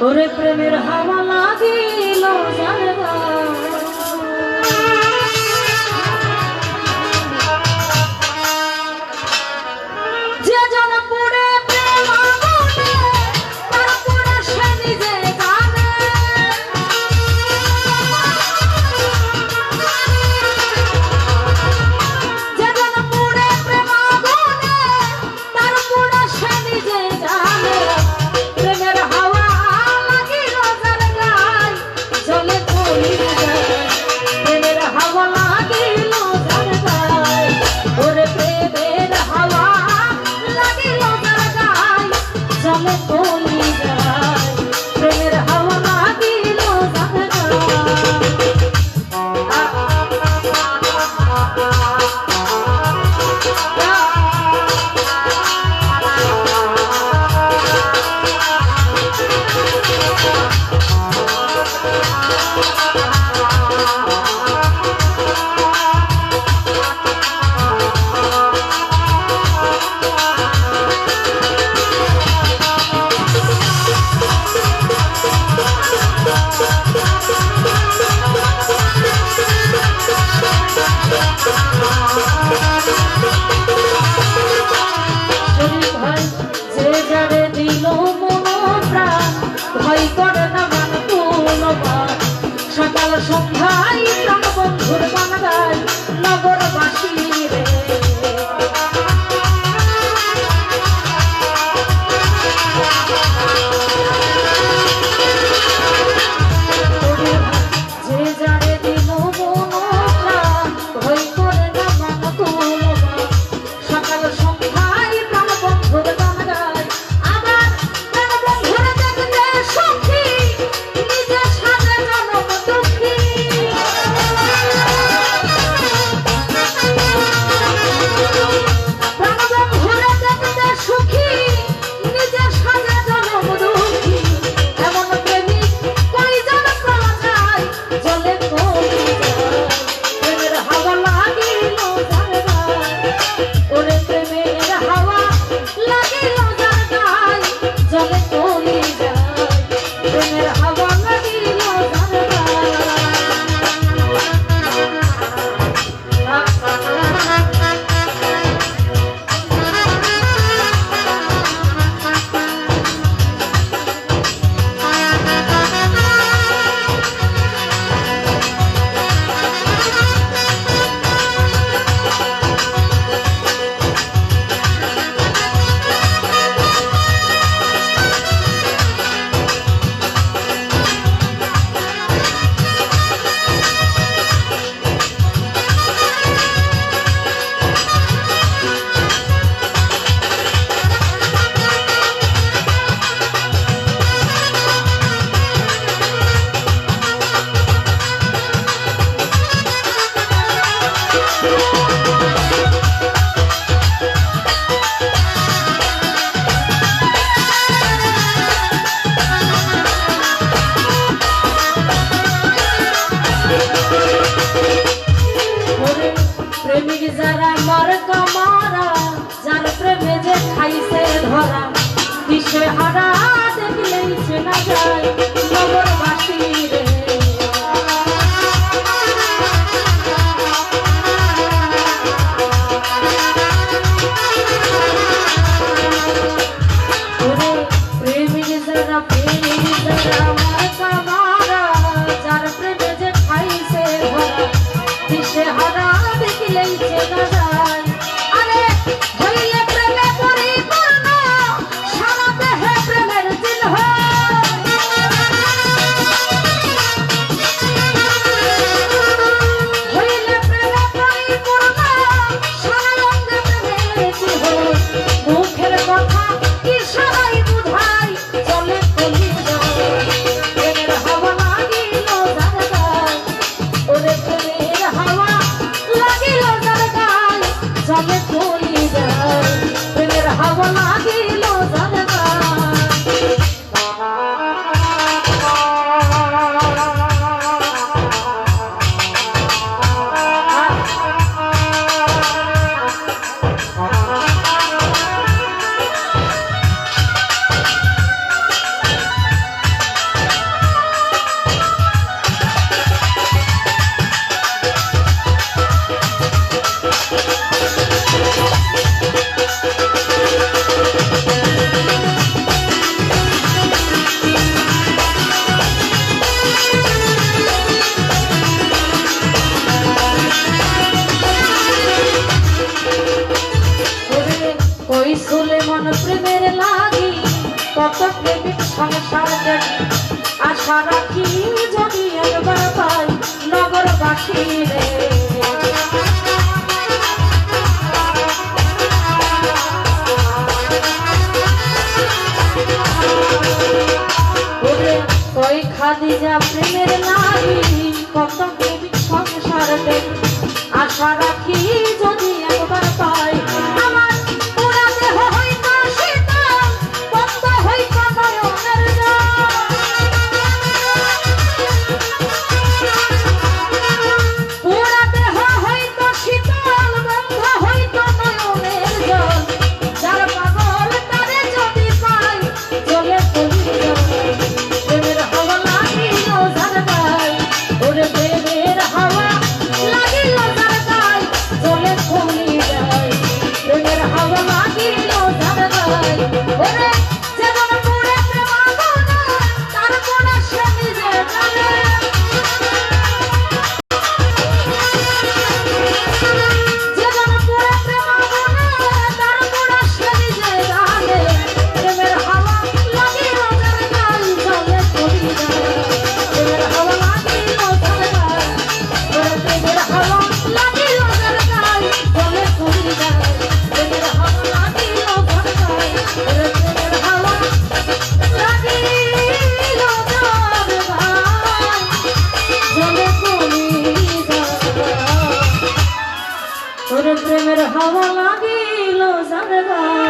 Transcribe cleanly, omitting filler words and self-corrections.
ওরে প্রেমের হাওয়া লাগিল জানবা যে জন পড়ে প্রেম আগুনে তার পড়ে সে নিজে জানে যে জন পড়ে প্রেম আগুনে তার পড়ে সে নিজে জানে প্রেমের হাওয়া লাগিল যার গায় জ্বলে কলি যায় প্রেমের হাওয়া লাগিল যার গায় ওরে প্রেমের হাওয়া লাগিল যার গায় জ্বলে কলি যায় প্রেমের হাওয়া লাগিল যার সকাল সন্ধ্যায় প্রাণ বন্ধুর গান গায় নগরবাসী রে যে যারে দিল মন প্রাণ ভয় করে না মান তুলবা সকাল সন্ধ্যায় প্রাণ বন্ধুর গান গায় আবার প্রাণ বন্ধুর দেখতে সখী নিজে সাজে জনম দুঃখী প্রাণ বন্ধুর দেখতে সুখী নিজে সাজে জনম দুঃখী এমন প্রেমিক কয়জন পাওয়া যায় জলে কলি যায় প্রেমের হাওয়া লাগিল যার গায় ওরে প্রেমের হাওয়া লাগিল যার গায় জলে কলি যায় প্রেমের হাওয়া লাগিল যার প্রেমিক যারা মার কামারা যার প্রেমে যে খাইছে ধরা দিশে হারা দেখলেই চেনা যায় নগরবাসী রে ওরে প্রেমিক যারা মার কামারা যার প্রেমে যে খাইছে ধরা দিশে হারা দেখলেই চেনা যায় আরে হইলে প্রেমে পরিপূর্ণ সারা দেহে প্রেমের চিহ্ন হইলে প্রেমে পরিপূর্ণ সারা অঙ্গে প্রেমের চিহ্ন মুখের কথা কি সবাই বুঝায় চলে কলি যায় প্রেমের হাওয়া লাগিল যার গায় ওরে প্রেমের হাওয়া লাগিল যার গায় জলে কলি যায় প্রেমের হাওয়া লাগিল যার গায় লাগি কত প্রেমিক সংসার দেখি আশা রাখি যদি একবার পাই নগরবাসী রে ওই খাদিজা প্রেমের নারী কত প্রেমিক সংসার দেখি আশা রাখি যদি একবার পাই আমার পুরা দেহ হইতো শীতল বন্ধ হইতো নয়নের পুরা দেহ হইতো শীতল বন্ধ হইতো নয়নের জল যার পাগল তারে যদি পাই চলে চলি প্রেমের হাওয়া লাগিল যার গায় ওরে প্রেমের হাওয়া লাগিল যার গায় চলে চলি যায় প্রেমের হাওয়া লাগিল যার গায় ওরে যেমন পুরে প্রেম আগুন তার পোড়া সে নিজে জানে যেমন পুরে প্রেম আগুন তার পোড়া সে নিজে জানে প্রেমের হাওয়া লাগিল যার গায় চলে চলি যায় প্রেমের হাওয়া লাগিল যার গায় ওরে প্রেমের হাওয়া লাগিল যার গায় চলে চলি যায় প্রেমের হাওয়া লাগিল যার গায় ওরে প্রেমের হাওয়া লাগিল যার গায় চলে চলি যায় ওরে প্রেমের হাওয়া লাগিল যার গায়